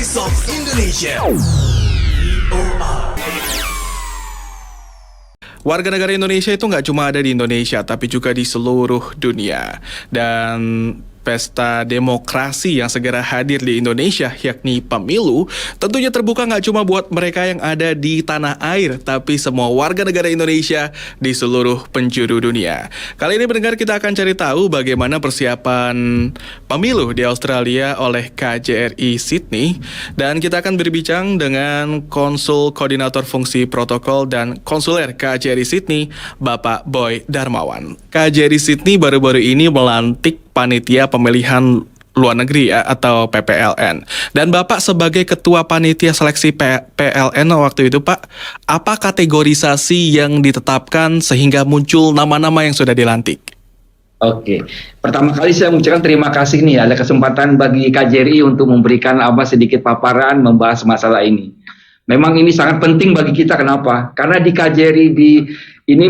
Voice of Indonesia. Warga negara Indonesia itu nggak cuma ada di Indonesia, tapi juga di seluruh dunia. Dan pesta demokrasi yang segera hadir di Indonesia, yakni pemilu, tentunya terbuka nggak cuma buat mereka yang ada di tanah air, tapi semua warga negara Indonesia di seluruh penjuru dunia. Kali ini pendengar, kita akan cari tahu bagaimana persiapan pemilu di Australia oleh KJRI Sydney, dan kita akan berbincang dengan Konsul Koordinator Fungsi Protokol dan Konsuler KJRI Sydney, Bapak Boy Darmawan. KJRI Sydney baru-baru ini melantik panitia pemilihan luar negeri atau PPLN. Dan Bapak sebagai ketua panitia seleksi PLN waktu itu, Pak, apa kategorisasi yang ditetapkan sehingga muncul nama-nama yang sudah dilantik? Oke, pertama kali saya mengucapkan terima kasih nih, ada kesempatan bagi KJRI untuk memberikan sedikit paparan membahas masalah ini. Memang ini sangat penting bagi kita, kenapa? Karena di KJRI ini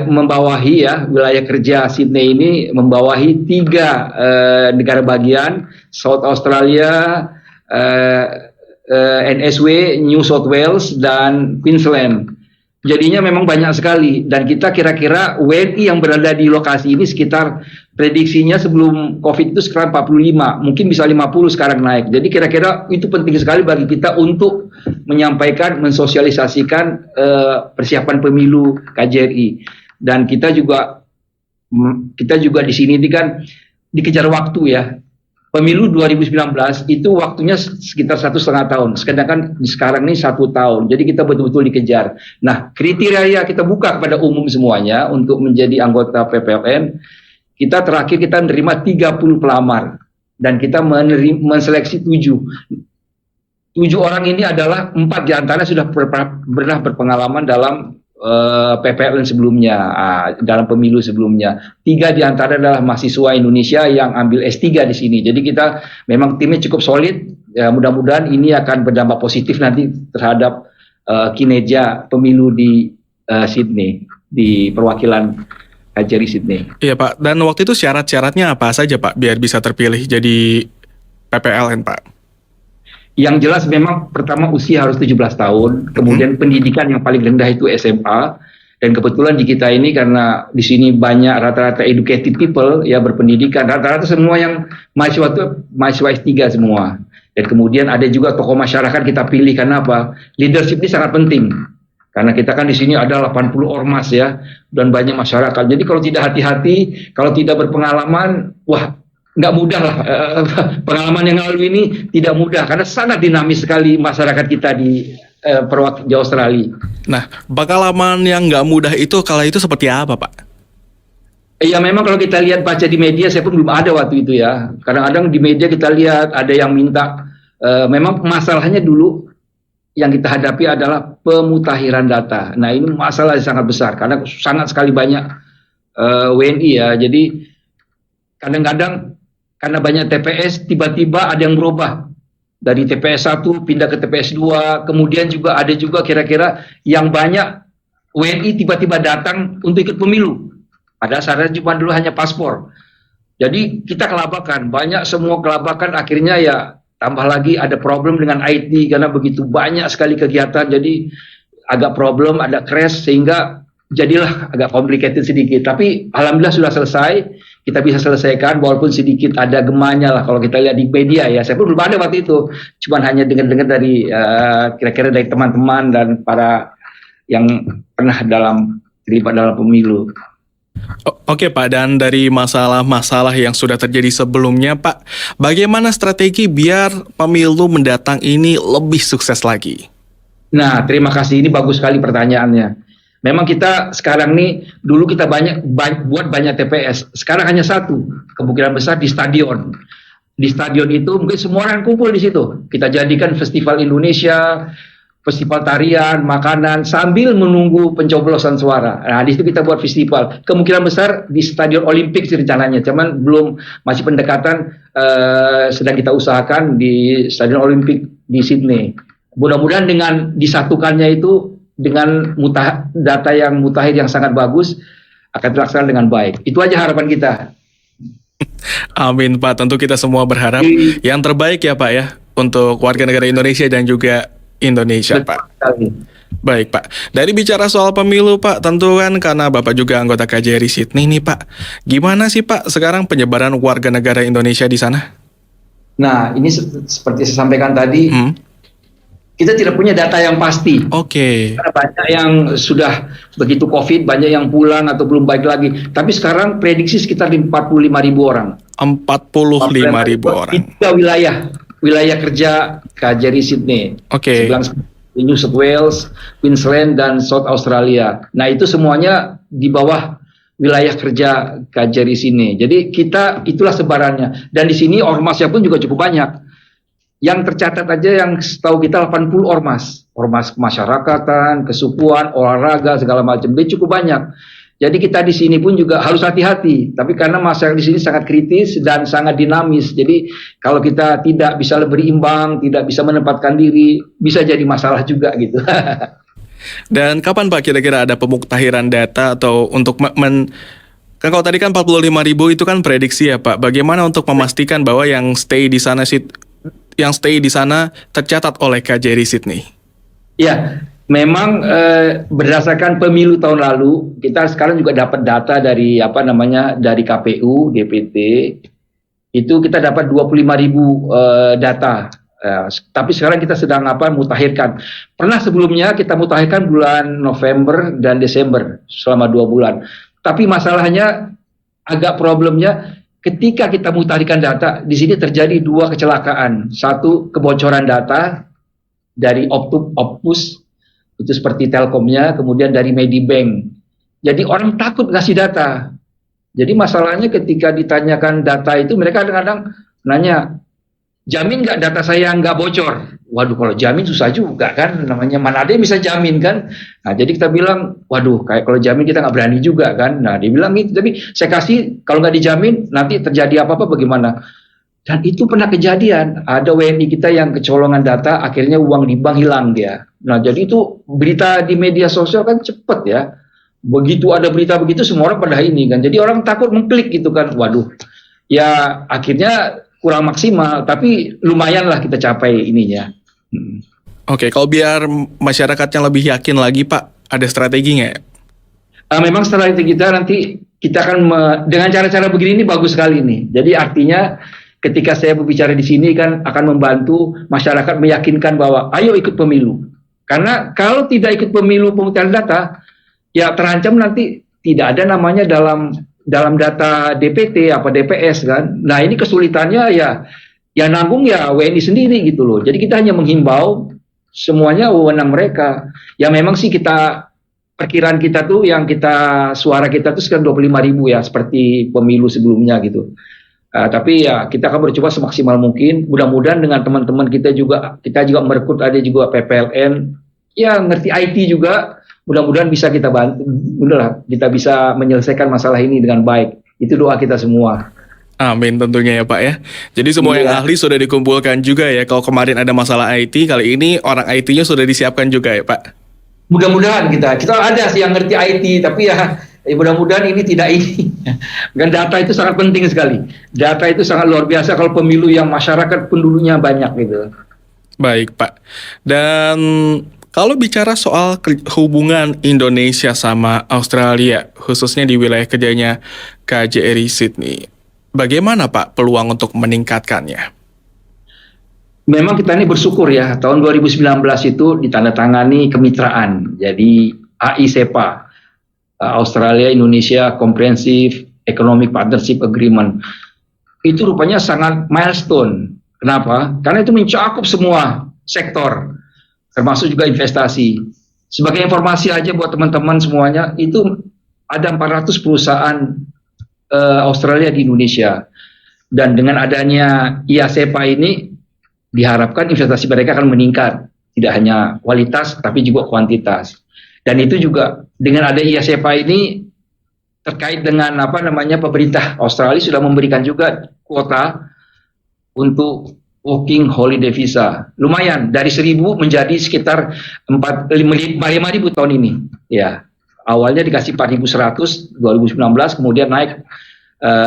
membawahi wilayah kerja Sydney ini membawahi 3 negara bagian, South Australia, NSW, New South Wales, dan Queensland. Jadinya memang banyak sekali, dan kita kira-kira WNI yang berada di lokasi ini sekitar prediksinya sebelum COVID itu sekitar 45, mungkin bisa 50 sekarang naik. Jadi kira-kira itu penting sekali bagi kita untuk menyampaikan, mensosialisasikan persiapan pemilu KJRI. Dan kita juga di sini kan dikejar waktu ya. Pemilu 2019 itu waktunya sekitar 1,5 tahun, sedangkan sekarang ini 1 tahun. Jadi kita betul-betul dikejar. Nah, kriteria kita buka kepada umum semuanya untuk menjadi anggota PPLN. Kita menerima 30 pelamar dan kita menseleksi 7 orang ini adalah 4 diantaranya sudah pernah berpengalaman dalam PPLN sebelumnya, dalam pemilu sebelumnya. 3 diantara adalah mahasiswa Indonesia yang ambil S3 di sini. Jadi kita memang timnya cukup solid. Ya, mudah-mudahan ini akan berdampak positif nanti terhadap kinerja pemilu di Sydney, di perwakilan KJRI Sydney. Iya, Pak, dan waktu itu syarat-syaratnya apa saja, Pak, biar bisa terpilih jadi PPLN, Pak? Yang jelas memang pertama usia harus 17 tahun, kemudian pendidikan yang paling rendah itu SMA, dan kebetulan di kita ini karena di sini banyak rata-rata educated people ya, berpendidikan, rata-rata semua yang mahasiswa S3 semua. Dan kemudian ada juga tokoh masyarakat kita pilih, karena apa? Leadership ini sangat penting. Karena kita kan di sini ada 80 ormas ya, dan banyak masyarakat. Jadi kalau tidak hati-hati, kalau tidak berpengalaman, nggak mudah lah. Pengalaman yang lalu ini tidak mudah karena sangat dinamis sekali masyarakat kita di di Australia. Nah, pengalaman yang nggak mudah itu kala itu seperti apa, Pak? Ya memang kalau kita lihat baca di media, saya pun belum ada waktu itu ya. Kadang-kadang di media kita lihat ada yang minta, memang masalahnya dulu yang kita hadapi adalah pemutakhiran data. Nah ini masalah yang sangat besar karena sangat sekali banyak WNI ya. Jadi kadang-kadang karena banyak TPS, tiba-tiba ada yang berubah. Dari TPS 1 pindah ke TPS 2, kemudian juga ada juga kira-kira yang banyak WNI tiba-tiba datang untuk ikut pemilu. Padahal syaratnya cuma dulu hanya paspor. Jadi kita kelabakan, banyak semua kelabakan, akhirnya ya tambah lagi ada problem dengan IT karena begitu banyak sekali kegiatan, jadi agak problem, ada crash, sehingga jadilah agak complicated sedikit. Tapi alhamdulillah sudah selesai. Kita bisa selesaikan walaupun sedikit ada gemanya lah kalau kita lihat di media ya. Saya pun belum ada waktu itu, cuman hanya dengar-dengar dari kira-kira dari teman-teman dan para yang pernah terlibat dalam pemilu. Oke, Pak, dan dari masalah-masalah yang sudah terjadi sebelumnya, Pak, bagaimana strategi biar pemilu mendatang ini lebih sukses lagi? Nah, terima kasih, ini bagus sekali pertanyaannya. Memang kita sekarang nih, dulu kita buat banyak TPS, sekarang hanya 1, kemungkinan besar di stadion. Di stadion itu mungkin semua orang kumpul di situ. Kita jadikan festival Indonesia, festival tarian, makanan, sambil menunggu pencoblosan suara. Nah, di situ kita buat festival. Kemungkinan besar di Stadion Olimpik sih rencananya, cuman masih pendekatan, sedang kita usahakan di Stadion Olimpik di Sydney. Mudah-mudahan dengan disatukannya itu, dengan data yang mutakhir yang sangat bagus, akan terlaksana dengan baik. Itu aja harapan kita. Amin, Pak. Tentu kita semua berharap yang terbaik ya, Pak ya. untuk warga negara Indonesia dan juga Indonesia, Betul Pak. sekali. Baik, Pak. Dari bicara soal pemilu, Pak, tentu kan karena Bapak juga anggota KJRI Sydney nih, Pak. Gimana sih, Pak, sekarang penyebaran warga negara Indonesia di sana? Nah, ini seperti saya sampaikan tadi, Hmm, kita tidak punya data yang pasti. Oke. Karena banyak yang sudah begitu COVID, banyak yang pulang atau belum baik lagi. Tapi sekarang prediksi sekitar 45.000 orang. 45.000 Di orang. 3 wilayah kerja KJRI Sydney. Oke. New South Wales, Queensland, dan South Australia. Nah, itu semuanya di bawah wilayah kerja KJRI sini. Jadi itulah sebarannya. Dan di sini ormasnya pun juga cukup banyak. Yang tercatat aja yang setahu kita 80 ormas. Ormas kemasyarakatan, kesukuan, olahraga, segala macam. Jadi cukup banyak. Jadi kita di sini pun juga harus hati-hati. Tapi karena masyarakat di sini sangat kritis dan sangat dinamis. Jadi kalau kita tidak bisa berimbang, tidak bisa menempatkan diri, bisa jadi masalah juga gitu. Dan kapan, Pak, kira-kira ada pemuktahiran data atau untuk kan kalau tadi kan 45.000 itu kan prediksi ya, Pak. Bagaimana untuk memastikan bahwa yang stay di sana tercatat oleh KJRI Sydney? Ya, memang berdasarkan pemilu tahun lalu, kita sekarang juga dapat data dari dari KPU, DPT, itu kita dapat 25.000 data. Tapi sekarang kita sedang mutakhirkan. Pernah sebelumnya kita mutakhirkan bulan November dan Desember selama 2 bulan. Tapi masalahnya problemnya ketika kita mutakhirkan data, di sini terjadi 2 kecelakaan. Satu, kebocoran data dari Optus, itu seperti Telkomnya, kemudian dari Medibank. Jadi orang takut ngasih data. Jadi masalahnya ketika ditanyakan data itu, mereka kadang-kadang nanya, jamin nggak data saya nggak bocor? Waduh, kalau jamin susah juga kan, namanya mana ada yang bisa jamin kan? Nah, jadi kita bilang, waduh, kayak kalau jamin kita nggak berani juga kan? Nah, dia bilang gitu, tapi saya kasih, kalau nggak dijamin, nanti terjadi apa-apa bagaimana? Dan itu pernah kejadian, ada WNI kita yang kecolongan data, akhirnya uang di bank hilang dia. Nah, jadi itu berita di media sosial kan cepet ya. Begitu ada berita begitu, semua orang pada ini kan. Jadi orang takut mengklik gitu kan. Waduh, ya akhirnya kurang maksimal, tapi lumayan lah kita capai ininya. Oke, kalau biar masyarakatnya lebih yakin lagi, Pak, ada strategi nggak ya? Memang strategi kita nanti, kita akan dengan cara-cara begini ini bagus sekali nih. Jadi artinya ketika saya berbicara di sini kan akan membantu masyarakat meyakinkan bahwa ayo ikut pemilu. Karena kalau tidak ikut pemilu pemutahiran data, ya terancam nanti tidak ada namanya dalam data DPT apa DPS kan. Nah, ini kesulitannya ya yang nanggung ya WNI sendiri gitu loh. Jadi kita hanya menghimbau, semuanya wewenang mereka. Ya memang sih perkiraan kita tuh suara kita tuh sekitar 25.000 ya, seperti pemilu sebelumnya gitu. Tapi ya kita akan bercoba semaksimal mungkin. Mudah-mudahan dengan teman-teman kita juga merekrut, ada juga PPLN, ya ngerti IT juga. Mudah-mudahan bisa kita bantu, kita bisa menyelesaikan masalah ini dengan baik. Itu doa kita semua. Amin tentunya ya, Pak ya. Jadi semua yang ahli sudah dikumpulkan juga ya. Kalau kemarin ada masalah IT, kali ini orang IT-nya sudah disiapkan juga ya, Pak. Mudah-mudahan kita ada sih yang ngerti IT, tapi ya mudah-mudahan ini tidak ini. Dan data itu sangat penting sekali. Data itu sangat luar biasa kalau pemilu yang masyarakat penduduknya banyak gitu. Baik, Pak. Dan kalau bicara soal hubungan Indonesia sama Australia, khususnya di wilayah kerjanya KJRI Sydney, bagaimana, Pak, peluang untuk meningkatkannya? Memang kita ini bersyukur ya, tahun 2019 itu ditandatangani kemitraan. Jadi AICPA, Australia Indonesia Comprehensive Economic Partnership Agreement. Itu rupanya sangat milestone. Kenapa? Karena itu mencakup semua sektor, termasuk juga investasi. Sebagai informasi aja buat teman-teman semuanya, itu ada 400 perusahaan Australia di Indonesia. Dan dengan adanya IACPA ini, diharapkan investasi mereka akan meningkat. Tidak hanya kualitas, tapi juga kuantitas. Dan itu juga dengan ada IACPA ini, terkait dengan pemerintah Australia sudah memberikan juga kuota untuk working holiday visa. Lumayan, dari 1.000 menjadi sekitar 5.000 tahun ini. Ya, awalnya dikasih 4.100 2019, kemudian naik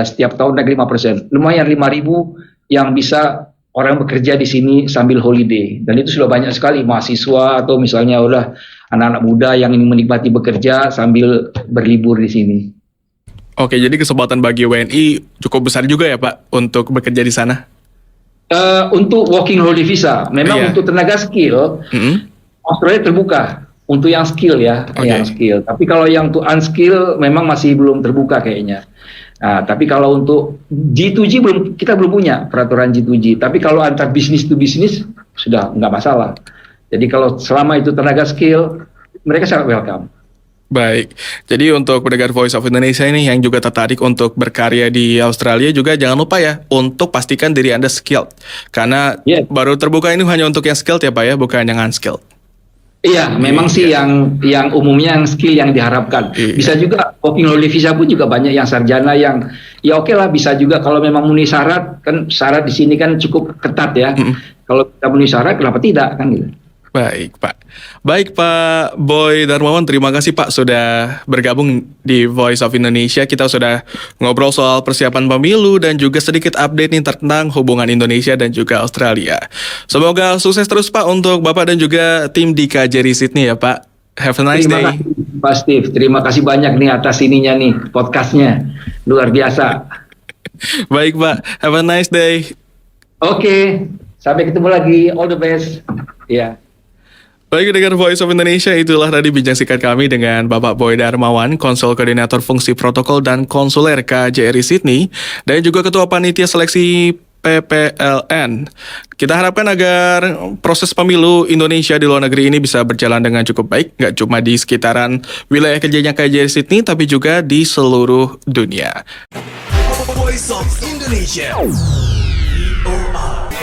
setiap tahun naik 5%. Lumayan 5.000 yang bisa orang bekerja di sini sambil holiday, dan itu sudah banyak sekali mahasiswa atau misalnya udah anak-anak muda yang ingin menikmati bekerja sambil berlibur di sini. Oke, jadi kesempatan bagi WNI cukup besar juga ya Pak untuk bekerja di sana? Untuk working holiday visa, memang untuk tenaga skill, Australia terbuka untuk yang skill ya, yang skill. Tapi kalau yang untuk unskill memang masih belum terbuka kayaknya. Nah, tapi kalau untuk G2G kita belum punya peraturan G2G. Tapi kalau antar bisnis to bisnis sudah nggak masalah. Jadi kalau selama itu tenaga skill, mereka sangat welcome. Baik, jadi untuk pendengar Voice of Indonesia ini yang juga tertarik untuk berkarya di Australia juga jangan lupa ya untuk pastikan diri Anda skilled. Karena baru terbuka ini hanya untuk yang skilled ya Pak ya, bukan yang unskilled. Iya, memang sih yang umumnya yang skill yang diharapkan. Bisa juga working holiday visa pun juga banyak yang sarjana yang ya oke lah, bisa juga kalau memang memenuhi syarat, kan syarat di sini kan cukup ketat ya. Kalau kita memenuhi syarat kenapa tidak kan gitu. Baik Pak Boy Darmawan, terima kasih Pak sudah bergabung di Voice of Indonesia. Kita sudah ngobrol soal persiapan pemilu dan juga sedikit update nih tentang hubungan Indonesia dan juga Australia. Semoga sukses terus Pak untuk Bapak dan juga tim di KJRI Sydney ya Pak. Have a nice day. Terima kasih Pak Steve, terima kasih banyak nih atas ininya nih, podcastnya. Luar biasa. Baik Pak, have a nice day. Oke, sampai ketemu lagi, all the best. Ya. Baik, dengan Voice of Indonesia, itulah tadi bincang singkat kami dengan Bapak Boy Darmawan, Konsul Koordinator Fungsi Protokol dan Konsuler KJRI Sydney, dan juga Ketua Panitia Seleksi PPLN. Kita harapkan agar proses pemilu Indonesia di luar negeri ini bisa berjalan dengan cukup baik, nggak cuma di sekitaran wilayah kerjanya KJRI Sydney, tapi juga di seluruh dunia. Voice of Indonesia. VOA.